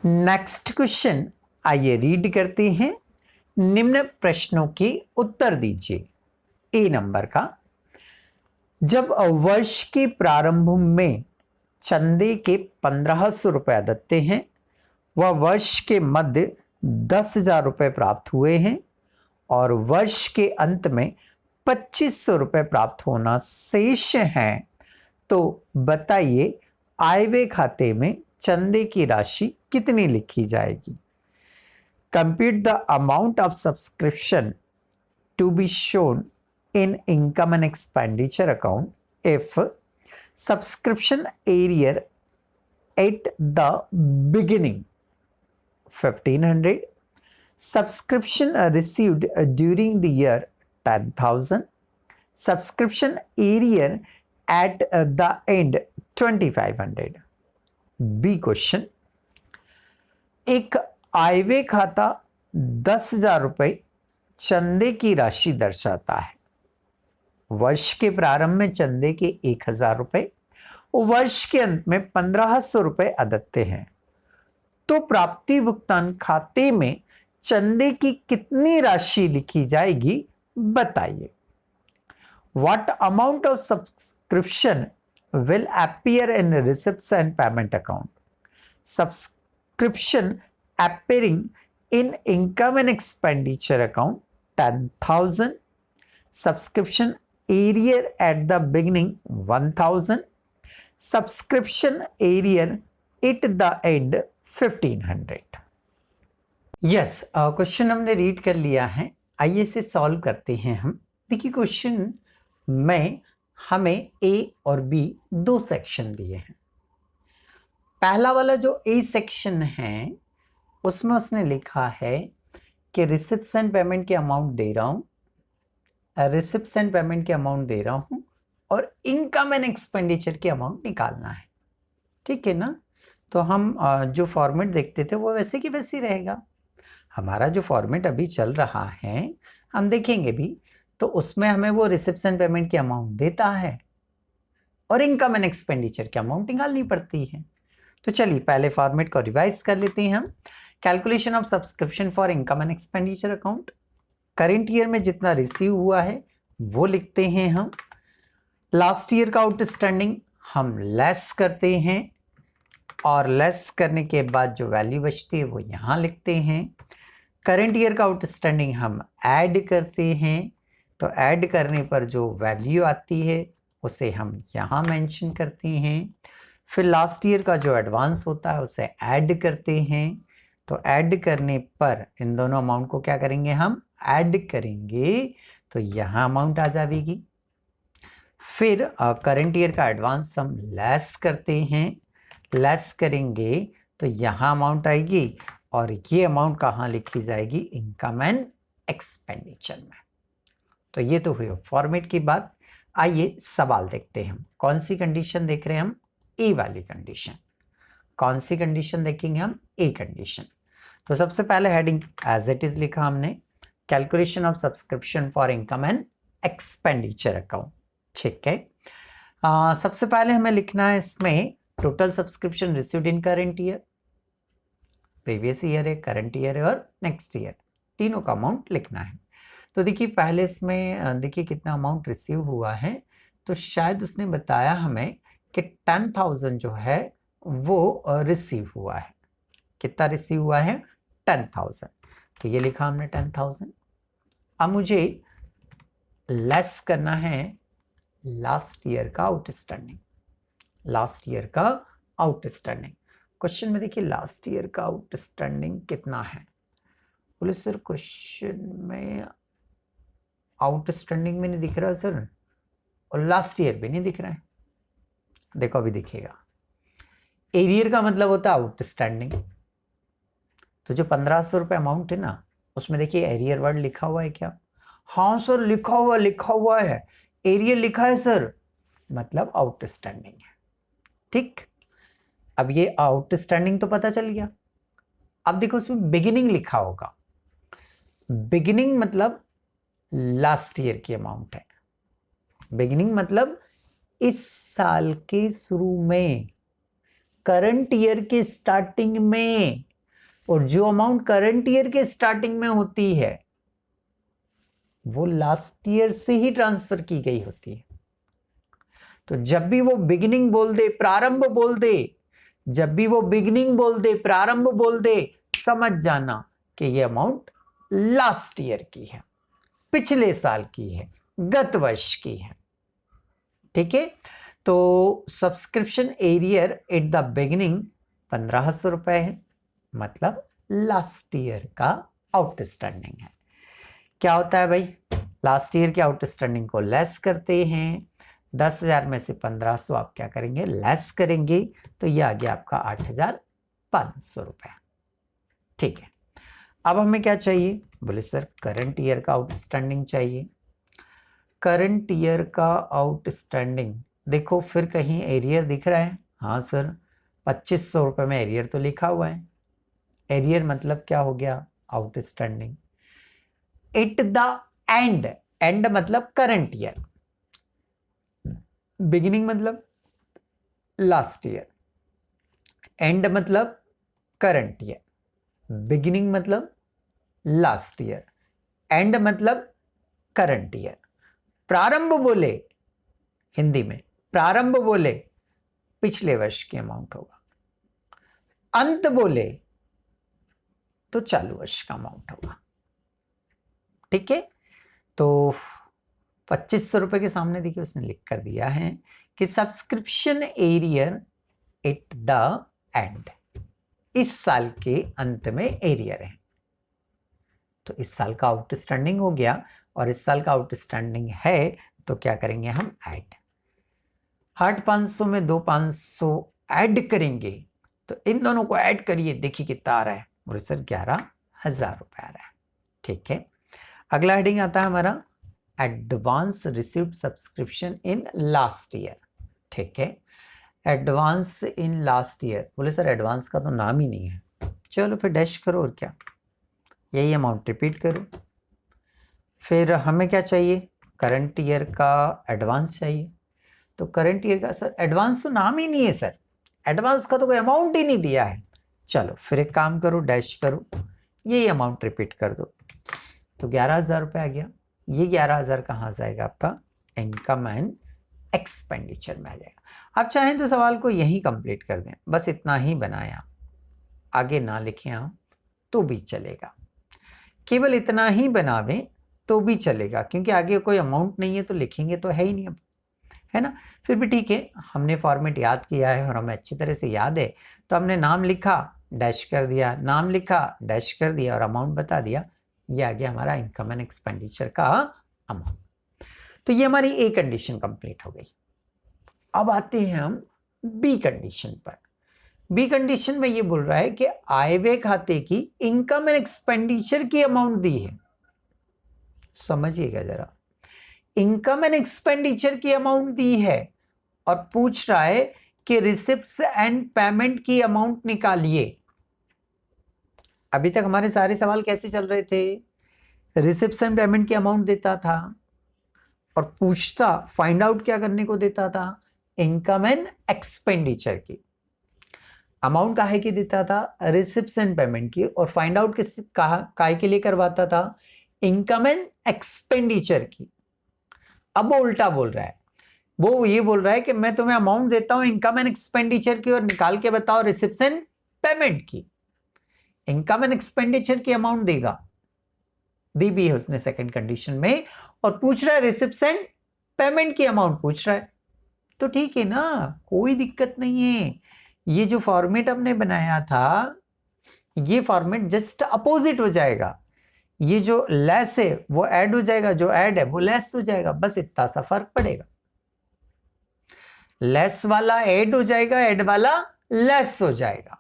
Next question आइए read करते हैं। निम्न प्रश्नों के उत्तर दीजिए। ए नंबर का, जब वर्ष के प्रारंभ में चंदे के 1500 रुपए देते हैं, वह वर्ष के मध्य 10,000 रुपए प्राप्त हुए हैं और वर्ष के अंत में 2500 रुपए प्राप्त होना शेष है, तो बताइए आय व्यय खाते में चंदे की राशि कितनी लिखी जाएगी। Compute the amount of subscription to be shown in income and expenditure account if subscription arrear at the beginning 1500, subscription received during the year 10,000, subscription arrear at the end 2500। B question, एक आय व्यय खाता 10,000 रुपए चंदे की राशि दर्शाता है। वर्ष के प्रारंभ में चंदे के 1,000 रुपए, वर्ष के अंत में 1,500 रुपए अदत्ते हैं, तो प्राप्ति भुगतान खाते में चंदे की कितनी राशि लिखी जाएगी बताइए। What amount of subscription will appear in receipts and payment account. Subscription appearing in income and expenditure account 10,000, subscription arrear at the beginning 1,000, subscription arrear at the end 1,500। Yes, question हमने रीड कर लिया है। आइए इसे solve करते हैं हम। देखिए क्वेश्चन में हमें ए और बी दो सेक्शन दिए हैं। पहला वाला जो ए सेक्शन है उसमें उसने लिखा है कि रिसिप्ट्स एंड पेमेंट के अमाउंट दे रहा हूं, रिसिप्ट्स एंड पेमेंट के अमाउंट दे रहा हूं और इनकम एंड एक्सपेंडिचर के अमाउंट निकालना है। ठीक है ना। तो हम जो फॉर्मेट देखते थे वो वैसे की वैसे ही रहेगा। हमारा जो फॉर्मेट अभी चल रहा है हम देखेंगे भी, तो उसमें हमें वो रिसिप्ट्स एंड पेमेंट के अमाउंट देता है और इनकम एंड एक्सपेंडिचर के अमाउंट निकालनी पड़ती है। तो चलिए पहले फॉर्मेट को रिवाइज कर लेते हैं हम। Calculation of subscription for income and expenditure account, current year में जितना रिसीव हुआ है वो लिखते हैं हम। लास्ट ईयर का आउटस्टैंडिंग हम लेस करते हैं और लेस करने के बाद जो वैल्यू बचती है वो यहाँ लिखते हैं। करेंट ईयर का आउटस्टैंडिंग हम ऐड करते हैं, तो ऐड करने पर जो वैल्यू आती है उसे हम यहाँ मेंशन करते हैं। फिर लास्ट ईयर का जो एडवांस होता है उसे ऐड करते हैं, तो ऐड करने पर इन दोनों अमाउंट को क्या करेंगे, हम ऐड करेंगे, तो यहाँ अमाउंट आ जाएगी। फिर करंट ईयर का एडवांस हम लेस करते हैं, लेस करेंगे तो यहाँ अमाउंट आएगी और ये अमाउंट कहाँ लिखी जाएगी, इनकम एंड एक्सपेंडिचर में। तो ये तो हुई फॉर्मेट की बात। आइए सवाल देखते हैं हम। कौन सी कंडीशन देख रहे हैं हम, ए वाली कंडीशन। कौन सी कंडीशन देखेंगे हम, ए कंडीशन। तो सबसे पहले हेडिंग एज इट इज लिखा हमने, calculation of subscription for income and expenditure account. ठीक है। सबसे पहले हमें लिखना है इसमें total subscription received in current year, previous year है, करंट ईयर है और नेक्स्ट ईयर, तीनों का अमाउंट लिखना है। तो देखिए पहले इसमें देखिए कितना अमाउंट रिसीव हुआ है, तो शायद उसने बताया हमें कि 10,000 जो है वो रिसीव हुआ है। कितना रिसीव हुआ है, 10,000, तो ये लिखा हमने 10,000। अब मुझे लेस करना है लास्ट ईयर का आउटस्टैंडिंग, लास्ट ईयर का आउटस्टैंडिंग। क्वेश्चन में देखिए लास्ट ईयर का आउटस्टैंडिंग कितना है, बोले सर क्वेश्चन में आउटस्टैंडिंग में नहीं दिख रहा सर और लास्ट ईयर भी नहीं दिख रहा है। देखो अभी दिखेगा। एरियर का मतलब होता है आउटस्टैंडिंग, तो जो 1,500 रुपये अमाउंट है ना उसमें देखिए एरियर वर्ड लिखा हुआ है क्या, हाँ सर लिखा हुआ है, एरियर लिखा है सर, मतलब आउटस्टैंडिंग है। ठीक, अब ये आउटस्टैंडिंग तो पता चल गया। अब देखो उसमें बिगिनिंग लिखा होगा, बिगिनिंग मतलब लास्ट ईयर की अमाउंट है। बिगिनिंग मतलब इस साल के शुरू में, करंट ईयर के स्टार्टिंग में और जो अमाउंट करंट ईयर के स्टार्टिंग में होती है वो लास्ट ईयर से ही ट्रांसफर की गई होती है। तो जब भी वो बिगिनिंग बोल दे, प्रारंभ बोल दे, जब भी वो बिगिनिंग बोल दे, प्रारंभ बोल दे, समझ जाना कि ये अमाउंट लास्ट ईयर की है, पिछले साल की है, गत वर्ष की है। ठीक है, तो subscription arrear at the beginning 1500 रुपए है, मतलब लास्ट ईयर का आउटस्टैंडिंग है। क्या होता है भाई, लास्ट ईयर के आउटस्टैंडिंग को लेस करते हैं, 10,000 में से 1500 आप क्या करेंगे, लेस करेंगे, तो ये आ गया आपका 8,500 रुपए। ठीक है, अब हमें क्या चाहिए, बोले सर करंट ईयर का आउटस्टैंडिंग चाहिए। करंट ईयर का आउटस्टैंडिंग, देखो फिर कहीं एरियर दिख रहा है, हाँ सर 2500 रुपये में एरियर तो लिखा हुआ है। एरियर मतलब क्या हो गया, outstanding. At the end, and मतलब करंट ईयर, बिगिनिंग मतलब लास्ट ईयर, एंड मतलब करंट ईयर, बिगिनिंग मतलब लास्ट ईयर, एंड मतलब करंट ईयर। प्रारंभ बोले हिंदी में, प्रारंभ बोले पिछले वर्ष की अमाउंट होगा, अंत बोले तो चालू वर्ष का अमाउंट होगा। ठीक है, तो 2500 रुपए के सामने देखिए उसने लिख कर दिया है कि subscription arrear at the end, इस साल के अंत में एरियर है। तो इस साल का आउटस्टैंडिंग हो गया और इस साल का आउटस्टैंडिंग है, तो क्या करेंगे हम, ऐड। 8,500 में 2,500 ऐड करेंगे, तो इन दोनों को ऐड करिए, देखिए कितना आ रहा है, बोले सर 11,000 रुपये आ रहा है। ठीक है, अगला हेडिंग आता है हमारा advance received subscription in last year. ठीक है, एडवांस इन लास्ट ईयर, बोले सर एडवांस का तो नाम ही नहीं है, चलो फिर डैश करो, और क्या, यही अमाउंट रिपीट करो। फिर हमें क्या चाहिए, करंट ईयर का एडवांस चाहिए। तो करंट ईयर का सर एडवांस तो नाम ही नहीं है सर, एडवांस का तो कोई अमाउंट ही नहीं दिया है। चलो फिर एक काम करो, डैश करो, यही अमाउंट रिपीट कर दो, तो 11,000 रुपये आ गया। ये 11,000 कहाँ जाएगा, आपका इनकम एंड एक्सपेंडिचर में आ जाएगा। आप चाहें तो सवाल को यही कंप्लीट कर दें, बस इतना ही बनाया, आगे ना लिखें आप तो भी चलेगा, केवल इतना ही बनावें तो भी चलेगा, क्योंकि आगे कोई अमाउंट नहीं है तो लिखेंगे तो है ही नहीं, अब है ना। फिर भी ठीक है, हमने फॉर्मेट याद किया है और हमें अच्छी तरह से याद है, तो हमने नाम लिखा डैश कर दिया, नाम लिखा डैश कर दिया और अमाउंट बता दिया, ये आ गया हमारा इनकम एंड एक्सपेंडिचर का अमाउंट। तो ये हमारी ए कंडीशन कंप्लीट हो गई। अब आते हैं हम बी कंडीशन पर। बी कंडीशन में ये बोल रहा है कि आय व्यय खाते की इनकम एंड एक्सपेंडिचर की अमाउंट दी है, समझिएगा जरा, इनकम एंड एक्सपेंडिचर की अमाउंट दी है और पूछ रहा है कि रिसिप्ट्स एंड पेमेंट की अमाउंट निकालिए। अभी तक हमारे सारे सवाल कैसे चल रहे थे, रिसिप्ट्स एंड पेमेंट की अमाउंट देता था और पूछता, फाइंड आउट क्या करने को देता था, इनकम एंड एक्सपेंडिचर की अमाउंट काहे की देता था, रिसिप्ट्स एंड पेमेंट की, और फाइंड आउट किस काहे के लिए करवाता था, इनकम एंड एक्सपेंडिचर की। अब वो उल्टा बोल रहा है, वो ये बोल रहा है कि मैं तुम्हें अमाउंट देता हूं इनकम एंड एक्सपेंडिचर की और निकाल के बताओ रिसिप्ट्स एंड पेमेंट की। इनकम एंड एक्सपेंडिचर की अमाउंट देगा, दी भी है उसने सेकंड कंडीशन में, और पूछ रहा है रिसिप्ट्स एंड पेमेंट की अमाउंट पूछ रहा है, तो ठीक है ना, कोई दिक्कत नहीं है। ये जो फॉर्मेट हमने बनाया था, ये फॉर्मेट जस्ट अपोजिट हो जाएगा, ये जो लेस है वो ऐड हो जाएगा, जो ऐड है वो लेस हो जाएगा, बस इतना सा फर्क पड़ेगा, लेस वाला ऐड हो जाएगा, ऐड वाला लेस हो जाएगा,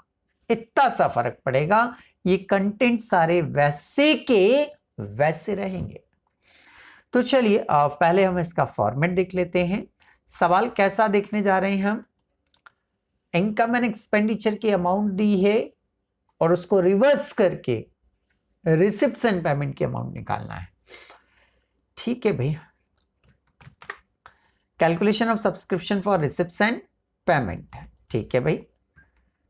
इतना सा फर्क पड़ेगा। ये कंटेंट सारे वैसे के वैसे रहेंगे। तो चलिए पहले हम इसका फॉर्मेट देख लेते हैं। सवाल कैसा देखने जा रहे हैं हम, इनकम एंड एक्सपेंडिचर की अमाउंट दी है और उसको रिवर्स करके रिसिप्ट्स एंड पेमेंट की अमाउंट निकालना है। ठीक है भाई, calculation of subscription for receipts and payment, ठीक है भाई।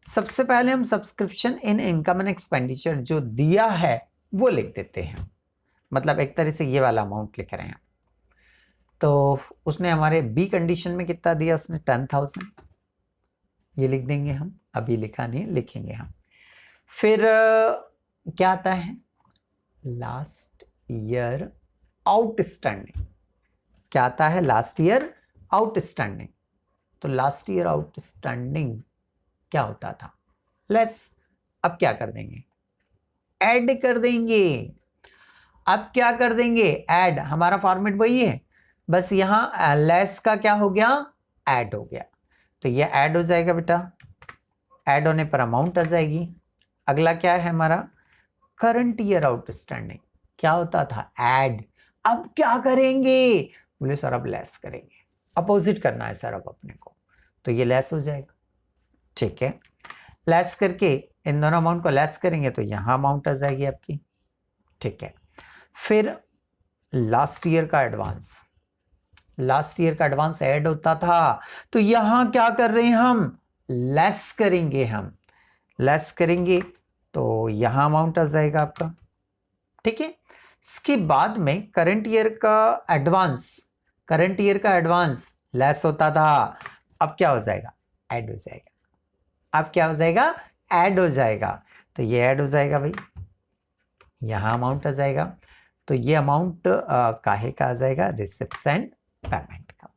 सबसे पहले हम subscription in income and expenditure जो दिया है वो लिख देते हैं, मतलब एक तरह से ये वाला अमाउंट लिख रहे हैं। तो उसने हमारे बी कंडीशन में कितना दिया, उसने 10,000, ये लिख देंगे हम, अभी लिखा नहीं लिखेंगे हम। फिर क्या आता है, लास्ट ईयर आउटस्टैंडिंग, क्या आता है, लास्ट ईयर आउटस्टैंडिंग। तो लास्ट ईयर आउटस्टैंडिंग क्या होता था, लेस। अब क्या कर देंगे, ऐड कर देंगे। अब क्या कर देंगे, ऐड, हमारा फॉर्मेट वही है, बस यहां लेस का क्या हो गया, ऐड हो गया। तो ये ऐड हो जाएगा बेटा, ऐड होने पर अमाउंट आ जाएगी। अगला क्या है हमारा, करंट ईयर आउटस्टैंडिंग, क्या होता था, ऐड। अब क्या करेंगे, बोले सर अब लेस करेंगे, अपोजिट करना है सर अब अपने को, तो ये लेस हो जाएगा। ठीक है, लेस करके इन दोनों अमाउंट को लेस करेंगे तो यहां अमाउंट आ जाएगी आपकी। ठीक है, फिर लास्ट ईयर का एडवांस, लास्ट ईयर का एडवांस ऐड होता था, तो यहां क्या कर रहे हैं हम, लेस करेंगे, हम लेस करेंगे तो यहां अमाउंट आ जाएगा आपका। ठीक है, इसके बाद में करंट ईयर का एडवांस, करंट ईयर का एडवांस लेस होता था, अब क्या हो जाएगा, ऐड हो जाएगा। अब क्या हो जाएगा, ऐड हो जाएगा, तो ये ऐड हो जाएगा भाई, यहां अमाउंट आ जाएगा। तो ये अमाउंट काहे का आ जाएगा, रिसिप्ट्स एंड पेमेंट का।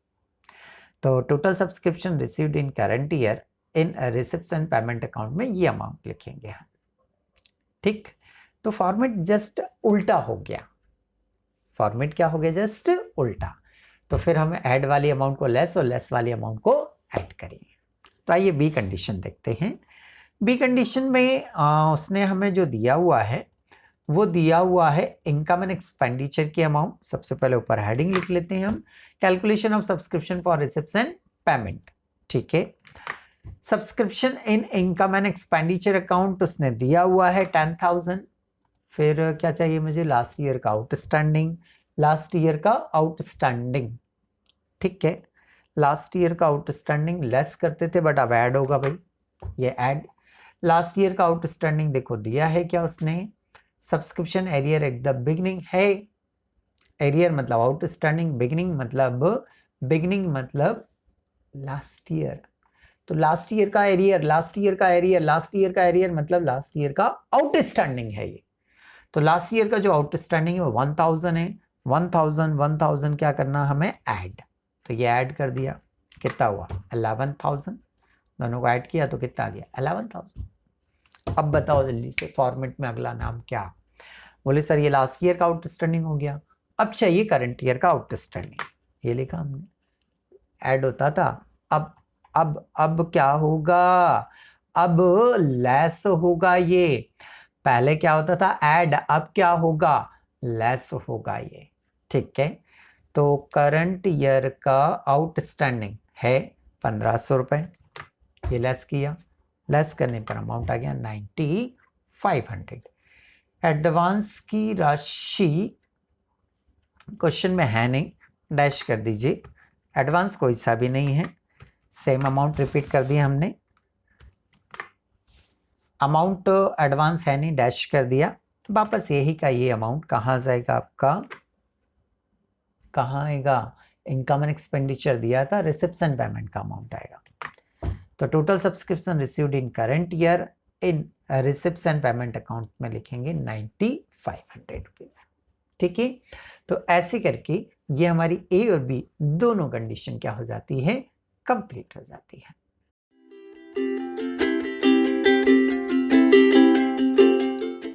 तो total subscription received in current year in receipts and payment account में ये अमाउंट लिखेंगे हम। ठीक, तो फॉर्मेट जस्ट उल्टा हो गया, फॉर्मेट क्या हो गया, जस्ट उल्टा। तो फिर हम ऐड वाली अमाउंट को लेस और लेस वाली अमाउंट को ऐड करेंगे। तो आइए बी कंडीशन देखते हैं। बी कंडीशन में उसने हमें जो दिया हुआ है वो दिया हुआ है इनकम एंड एक्सपेंडिचर की अमाउंट। सबसे पहले ऊपर हेडिंग लिख लेते हैं हम, calculation of subscription for receipts and payment. ठीक है, subscription in income and expenditure account उसने दिया हुआ है 10,000। फिर क्या चाहिए मुझे, लास्ट ईयर का आउटस्टैंडिंग, लास्ट ईयर का आउटस्टैंडिंग। ठीक है, लास्ट ईयर का आउटस्टैंडिंग लेस करते थे बट अब ऐड होगा भाई, ये ऐड। लास्ट ईयर का आउटस्टैंडिंग देखो दिया है क्या उसने, subscription arrear at the beginning है, एरियर मतलब आउटस्टैंडिंग, बिगनिंग मतलब लास्ट ईयर। तो लास्ट ईयर का एरियर, लास्ट ईयर का एरियर, लास्ट ईयर का एरियर मतलब लास्ट ईयर का आउटस्टैंडिंग है ये। तो लास्ट ईयर का जो आउटस्टैंडिंग है वो 1,000 है, 1,000 क्या करना हमें, ऐड। तो ये ऐड कर दिया, कितना हुआ 11,000, दोनों को ऐड किया तो कितना आ गया 11,000। अब बताओ जल्दी से फॉर्मेट में अगला नाम क्या, बोले सर ये लास्ट ईयर का आउटस्टैंडिंग हो गया, अब चाहिए करंट ईयर का आउटस्टैंडिंग। ये लिखा हमने, ऐड होता था, अब क्या होगा, अब लेस होगा। ये पहले क्या होता था, ऐड, अब क्या होगा, लेस होगा ये। ठीक है, तो करंट ईयर का आउटस्टैंडिंग है 1,500 रुपए, ये लेस किया, लेस करने पर अमाउंट आ गया 9,500। एडवांस की राशि क्वेश्चन में है नहीं, डैश कर दीजिए, एडवांस कोई सा भी नहीं है, सेम अमाउंट रिपीट कर दिया हमने, अमाउंट एडवांस है नहीं, डैश कर दिया। वापस यही का ये अमाउंट कहाँ जाएगा आपका, कहाँ आएगा, इनकम एंड एक्सपेंडिचर दिया था, रिसिप्ट्स एंड पेमेंट का अमाउंट आएगा। तो total subscription received in current year in receipts and payment account में लिखेंगे 9,500 रुपीज। ठीक है, तो ऐसे करके ये हमारी ए और बी दोनों कंडीशन क्या हो जाती है, कंप्लीट हो जाती है।